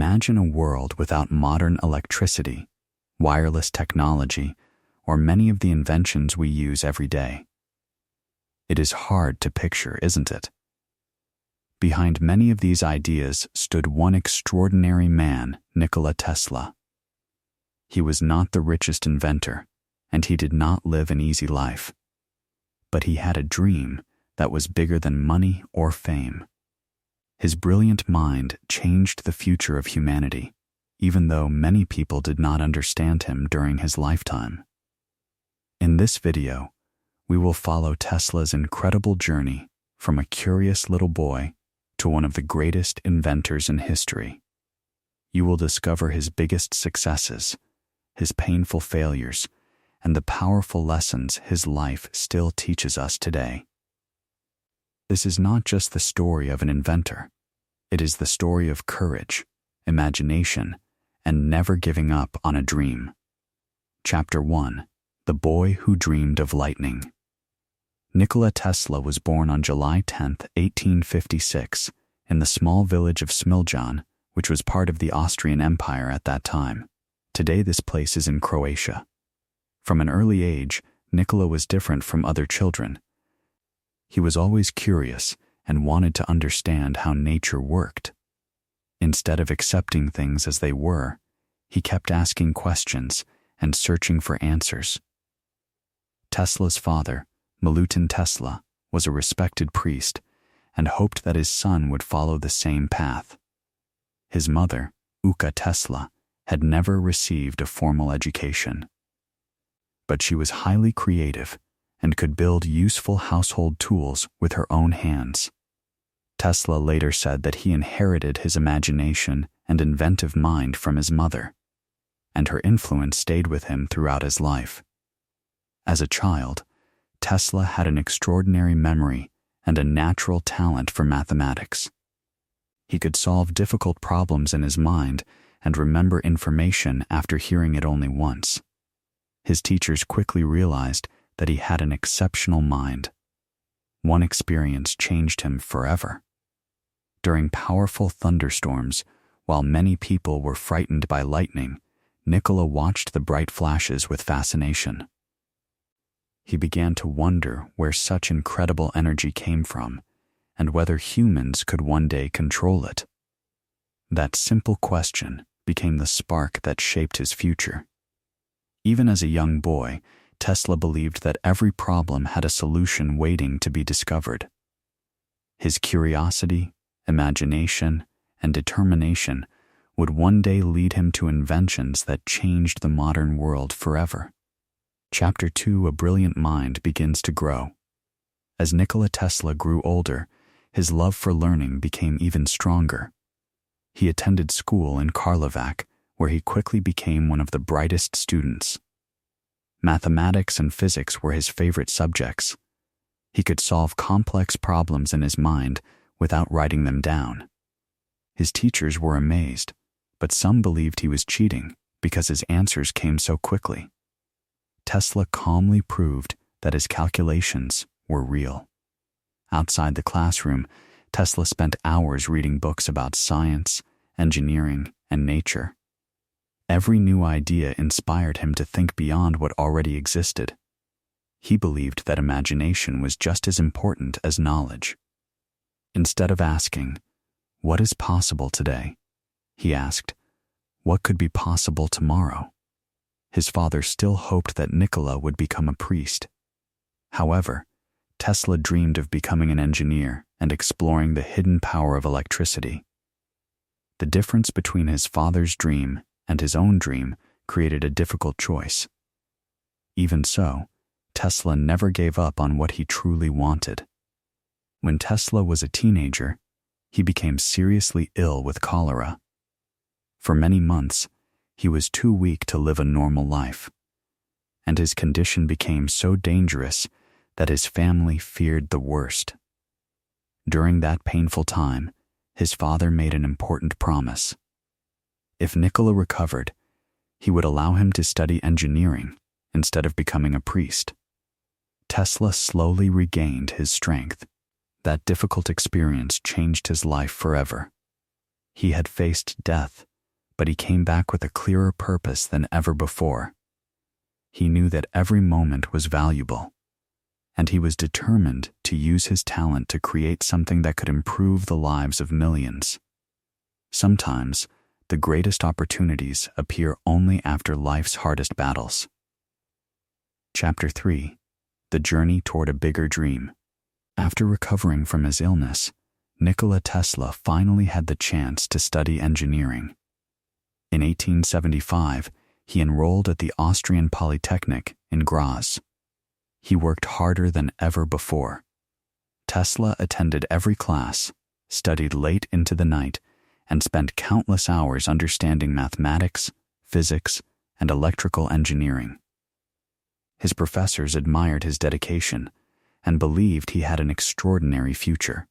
Imagine a world without modern electricity, wireless technology, or many of the inventions we use every day. It is hard to picture, isn't it? Behind many of these ideas stood one extraordinary man, Nikola Tesla. He was not the richest inventor, and he did not live an easy life. But he had a dream that was bigger than money or fame. His brilliant mind changed the future of humanity, even though many people did not understand him during his lifetime. In this video, we will follow Tesla's incredible journey from a curious little boy to one of the greatest inventors in history. You will discover his biggest successes, his painful failures, and the powerful lessons his life still teaches us today. This is not just the story of an inventor. It is the story of courage, imagination, and never giving up on a dream. Chapter 1: The Boy Who Dreamed of Lightning. Nikola Tesla was born on July 10, 1856, in the small village of Smiljan, which was part of the Austrian Empire at that time. Today this place is in Croatia. From an early age, Nikola was different from other children. He was always curious and wanted to understand how nature worked. Instead of accepting things as they were, he kept asking questions and searching for answers. Tesla's father, Nikola Tesla, was a respected priest and hoped that his son would follow the same path. His mother, Nikola Tesla, had never received a formal education. But she was highly creative and could build useful household tools with her own hands. Tesla later said that he inherited his imagination and inventive mind from his mother, and her influence stayed with him throughout his life. As a child, Tesla had an extraordinary memory and a natural talent for mathematics. He could solve difficult problems in his mind and remember information after hearing it only once. His teachers quickly realized that he had an exceptional mind. One experience changed him forever. During powerful thunderstorms, while many people were frightened by lightning, Nikola watched the bright flashes with fascination. He began to wonder where such incredible energy came from and whether humans could one day control it. That simple question became the spark that shaped his future. Even as a young boy, Tesla believed that every problem had a solution waiting to be discovered. His curiosity, imagination, and determination would one day lead him to inventions that changed the modern world forever. Chapter 2: A Brilliant Mind Begins to Grow. As Nikola Tesla grew older, his love for learning became even stronger. He attended school in Karlovac, where he quickly became one of the brightest students. Mathematics and physics were his favorite subjects. He could solve complex problems in his mind without writing them down. His teachers were amazed, but some believed he was cheating because his answers came so quickly. Tesla calmly proved that his calculations were real. Outside the classroom, Tesla spent hours reading books about science, engineering, and nature. Every new idea inspired him to think beyond what already existed. He believed that imagination was just as important as knowledge. Instead of asking, "What is possible today?" he asked, "What could be possible tomorrow?" His father still hoped that Nikola would become a priest. However, Tesla dreamed of becoming an engineer and exploring the hidden power of electricity. The difference between his father's dream and his own dream created a difficult choice. Even so, Tesla never gave up on what he truly wanted. When Tesla was a teenager, he became seriously ill with cholera. For many months, he was too weak to live a normal life, and his condition became so dangerous that his family feared the worst. During that painful time, his father made an important promise. If Nikola recovered, he would allow him to study engineering instead of becoming a priest. Tesla slowly regained his strength. That difficult experience changed his life forever. He had faced death but he came back with a clearer purpose than ever before. He knew that every moment was valuable, and he was determined to use his talent to create something that could improve the lives of millions. Sometimes, the greatest opportunities appear only after life's hardest battles. Chapter 3. The Journey Toward a Bigger Dream. After recovering from his illness, Nikola Tesla finally had the chance to study engineering. In 1875, he enrolled at the Austrian Polytechnic in Graz. He worked harder than ever before. Tesla attended every class, studied late into the night, and spent countless hours understanding mathematics, physics, and electrical engineering. His professors admired his dedication and believed he had an extraordinary future.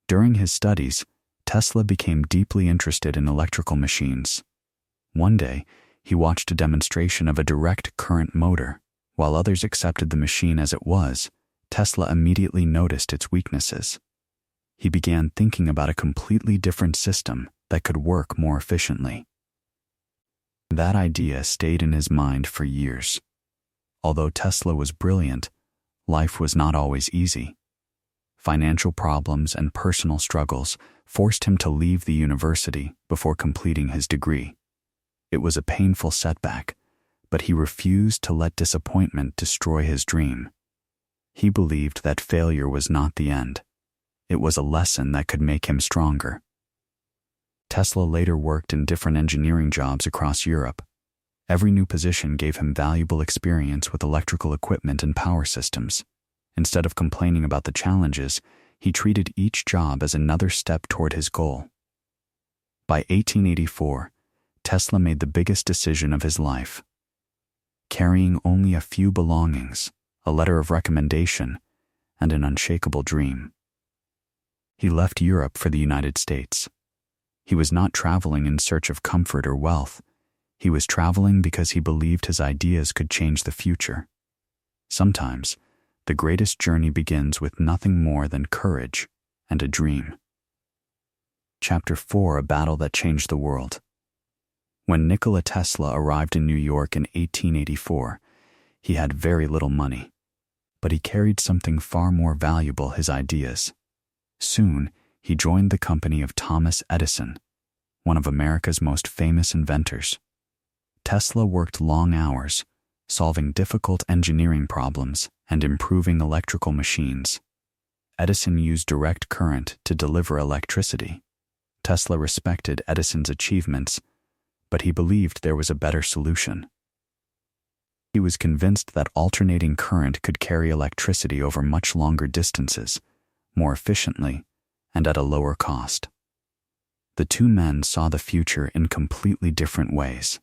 During his studies, Tesla became deeply interested in electrical machines. One day, he watched a demonstration of a direct current motor. While others accepted the machine as it was, Tesla immediately noticed its weaknesses. He began thinking about a completely different system that could work more efficiently. That idea stayed in his mind for years. Although Tesla was brilliant, life was not always easy. Financial problems and personal struggles forced him to leave the university before completing his degree. It was a painful setback, but he refused to let disappointment destroy his dream. He believed that failure was not the end. It was a lesson that could make him stronger. Tesla later worked in different engineering jobs across Europe. Every new position gave him valuable experience with electrical equipment and power systems. Instead of complaining about the challenges, he treated each job as another step toward his goal. By 1884, Tesla made the biggest decision of his life. Carrying only a few belongings, a letter of recommendation, and an unshakable dream, he left Europe for the United States. He was not traveling in search of comfort or wealth. He was traveling because he believed his ideas could change the future. Sometimes, the greatest journey begins with nothing more than courage and a dream. Chapter 4. A Battle That Changed the World. When Nikola Tesla arrived in New York in 1884, he had very little money, but he carried something far more valuable: his ideas. Soon, he joined the company of Thomas Edison, one of America's most famous inventors. Tesla worked long hours, solving difficult engineering problems and improving electrical machines. Edison used direct current to deliver electricity. Tesla respected Edison's achievements, but he believed there was a better solution. He was convinced that alternating current could carry electricity over much longer distances, more efficiently, and at a lower cost. The two men saw the future in completely different ways.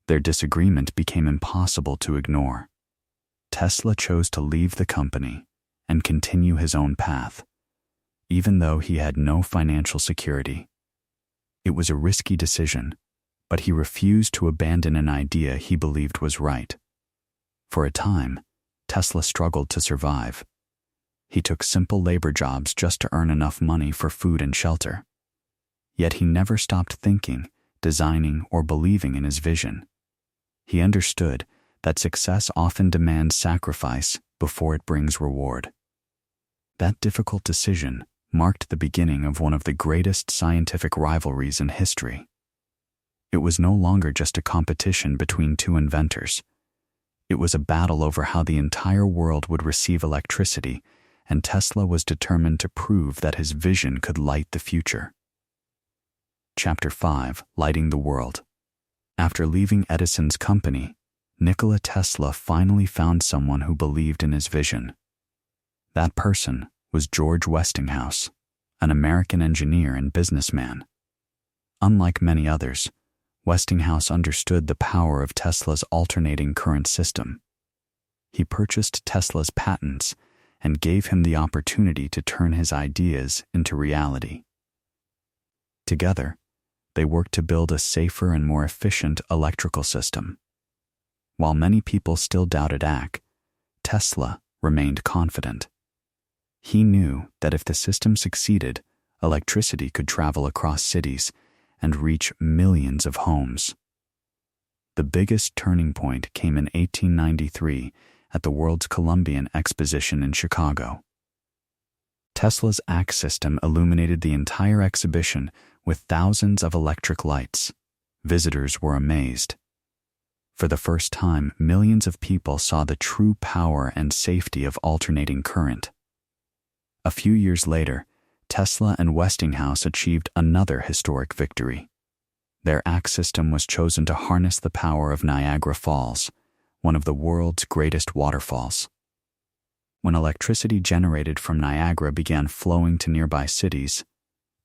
Their disagreement became impossible to ignore. Tesla chose to leave the company and continue his own path, even though he had no financial security. It was a risky decision, but he refused to abandon an idea he believed was right. For a time, Tesla struggled to survive. He took simple labor jobs just to earn enough money for food and shelter. Yet he never stopped thinking, designing, or believing in his vision. He understood that success often demands sacrifice before it brings reward. That difficult decision marked the beginning of one of the greatest scientific rivalries in history. It was no longer just a competition between two inventors. It was a battle over how the entire world would receive electricity, and Tesla was determined to prove that his vision could light the future. Chapter 5. Lighting the World. After leaving Edison's company, Nikola Tesla finally found someone who believed in his vision. That person was George Westinghouse, an American engineer and businessman. Unlike many others, Westinghouse understood the power of Tesla's alternating current system. He purchased Tesla's patents and gave him the opportunity to turn his ideas into reality. Together, they worked to build a safer and more efficient electrical system. While many people still doubted Tesla remained confident. He knew that if the system succeeded, electricity could travel across cities and reach millions of homes. The biggest turning point came in 1893 at the World's Columbian Exposition in Chicago. Tesla's ACT system illuminated the entire exhibition with thousands of electric lights. Visitors were amazed. For the first time, millions of people saw the true power and safety of alternating current. A few years later, Tesla and Westinghouse achieved another historic victory. Their ACT system was chosen to harness the power of Niagara Falls, one of the world's greatest waterfalls. When electricity generated from Niagara began flowing to nearby cities,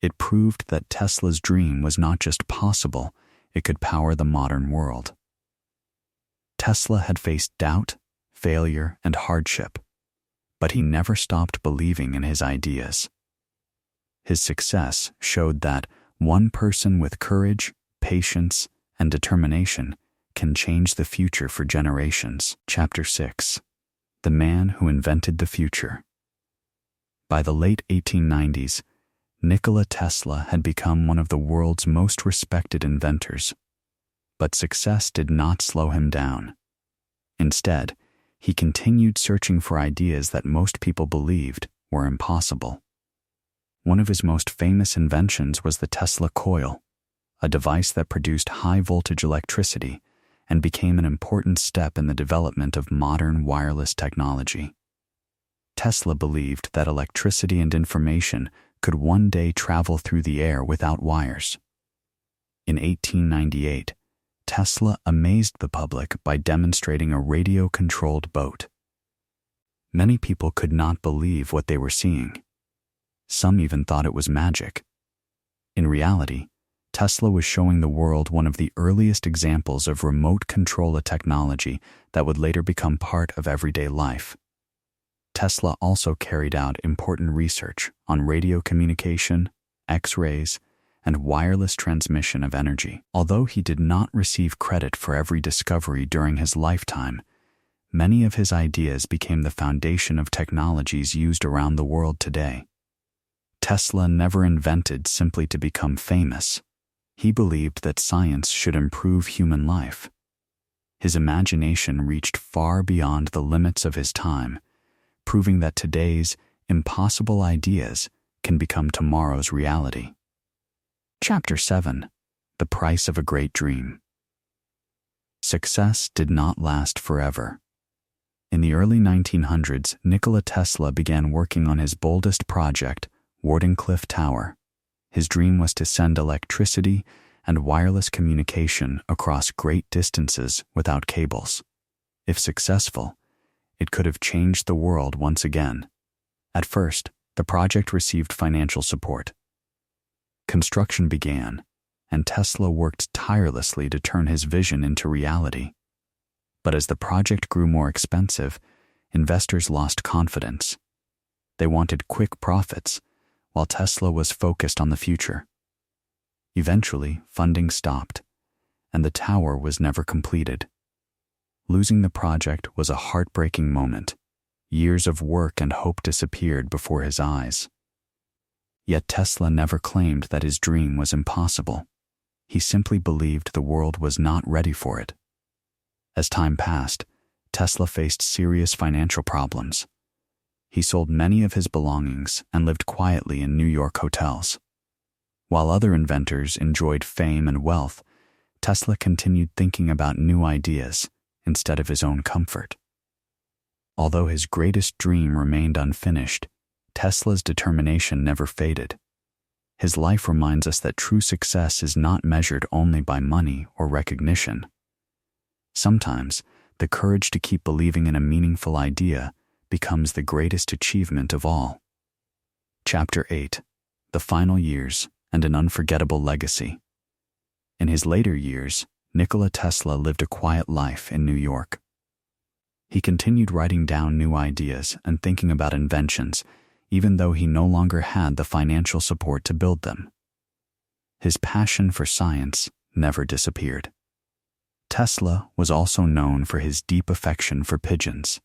it proved that Tesla's dream was not just possible, it could power the modern world. Tesla had faced doubt, failure, and hardship, but he never stopped believing in his ideas. His success showed that one person with courage, patience, and determination can change the future for generations. Chapter 6. The Man Who Invented the Future. By the late 1890s, Nikola Tesla had become one of the world's most respected inventors. But success did not slow him down. Instead, he continued searching for ideas that most people believed were impossible. One of his most famous inventions was the Tesla Coil, a device that produced high-voltage electricity and became an important step in the development of modern wireless technology. Tesla believed that electricity and information could one day travel through the air without wires. In 1898, Tesla amazed the public by demonstrating a radio-controlled boat. Many people could not believe what they were seeing. Some even thought it was magic. In reality, Tesla was showing the world one of the earliest examples of remote control technology that would later become part of everyday life. Tesla also carried out important research on radio communication, X-rays, and wireless transmission of energy. Although he did not receive credit for every discovery during his lifetime, many of his ideas became the foundation of technologies used around the world today. Tesla never invented simply to become famous. He believed that science should improve human life. His imagination reached far beyond the limits of his time, proving that today's impossible ideas can become tomorrow's reality. Chapter 7. The Price of a Great Dream. Success did not last forever. In the early 1900s, Nikola Tesla began working on his boldest project, Wardenclyffe Tower. His dream was to send electricity and wireless communication across great distances without cables. If successful, it could have changed the world once again. At first, the project received financial support. Construction began, and Tesla worked tirelessly to turn his vision into reality. But as the project grew more expensive, investors lost confidence. They wanted quick profits, while Tesla was focused on the future. Eventually, funding stopped, and the tower was never completed. Losing the project was a heartbreaking moment. Years of work and hope disappeared before his eyes. Yet Tesla never claimed that his dream was impossible. He simply believed the world was not ready for it. As time passed, Tesla faced serious financial problems. He sold many of his belongings and lived quietly in New York hotels. While other inventors enjoyed fame and wealth, Tesla continued thinking about new ideas instead of his own comfort. Although his greatest dream remained unfinished, Tesla's determination never faded. His life reminds us that true success is not measured only by money or recognition. Sometimes, the courage to keep believing in a meaningful idea becomes the greatest achievement of all. Chapter 8. The Final Years and an Unforgettable Legacy. In his later years, Nikola Tesla lived a quiet life in New York. He continued writing down new ideas and thinking about inventions, even though he no longer had the financial support to build them. His passion for science never disappeared. Tesla was also known for his deep affection for pigeons.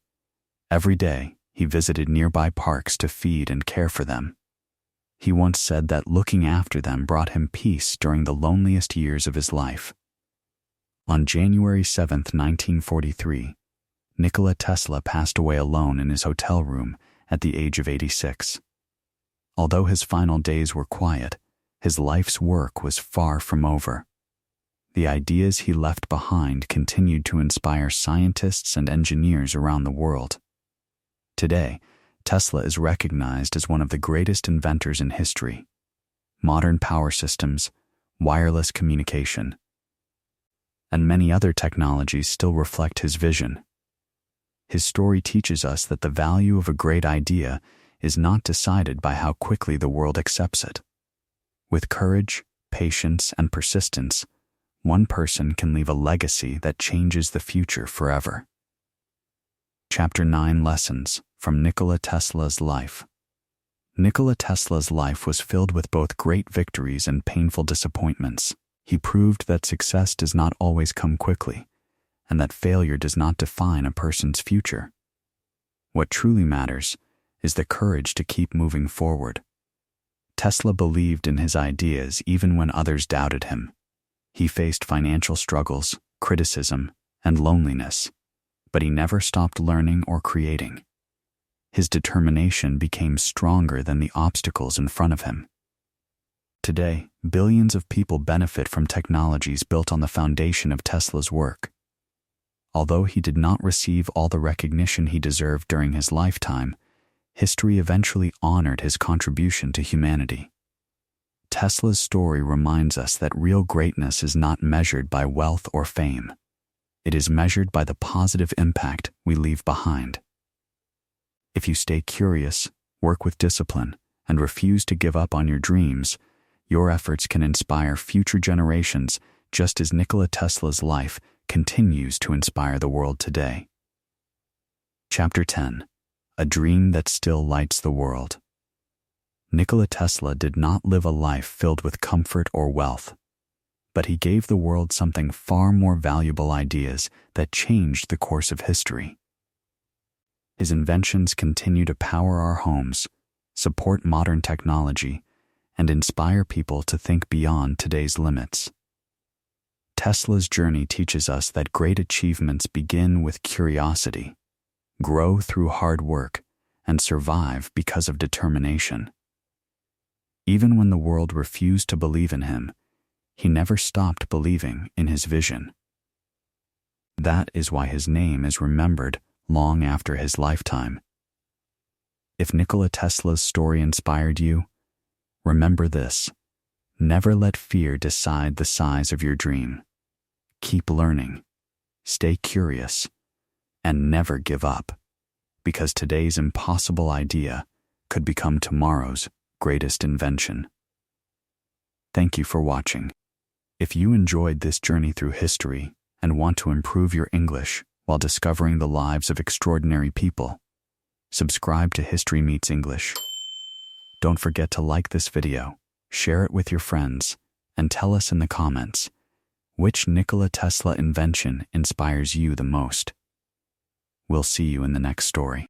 Every day, he visited nearby parks to feed and care for them. He once said that looking after them brought him peace during the loneliest years of his life. On January 7, 1943, Nikola Tesla passed away alone in his hotel room at the age of 86. Although his final days were quiet, his life's work was far from over. The ideas he left behind continued to inspire scientists and engineers around the world. Today, Tesla is recognized as one of the greatest inventors in history. Modern power systems, wireless communication, and many other technologies still reflect his vision. His story teaches us that the value of a great idea is not decided by how quickly the world accepts it. With courage, patience, and persistence, one person can leave a legacy that changes the future forever. Chapter 9 Lessons from Nikola Tesla's Life. Nikola Tesla's life was filled with both great victories and painful disappointments. He proved that success does not always come quickly, and that failure does not define a person's future. What truly matters is the courage to keep moving forward. Tesla believed in his ideas even when others doubted him. He faced financial struggles, criticism, and loneliness, but he never stopped learning or creating. His determination became stronger than the obstacles in front of him. Today, billions of people benefit from technologies built on the foundation of Tesla's work. Although he did not receive all the recognition he deserved during his lifetime, history eventually honored his contribution to humanity. Tesla's story reminds us that real greatness is not measured by wealth or fame. It is measured by the positive impact we leave behind. If you stay curious, work with discipline, and refuse to give up on your dreams, your efforts can inspire future generations just as Nikola Tesla's life continues to inspire the world today. Chapter 10. A Dream That Still Lights the World. Nikola Tesla did not live a life filled with comfort or wealth, but he gave the world something far more valuable: ideas that changed the course of history. His inventions continue to power our homes, support modern technology, and inspire people to think beyond today's limits. Tesla's journey teaches us that great achievements begin with curiosity, grow through hard work, and survive because of determination. Even when the world refused to believe in him, he never stopped believing in his vision. That is why his name is remembered long after his lifetime. If Nikola Tesla's story inspired you, remember this: never let fear decide the size of your dream. Keep learning, stay curious, and never give up, because today's impossible idea could become tomorrow's greatest invention. Thank you for watching. If you enjoyed this journey through history and want to improve your English while discovering the lives of extraordinary people, subscribe to History Meets English. Don't forget to like this video, share it with your friends, and tell us in the comments which Nikola Tesla invention inspires you the most. We'll see you in the next story.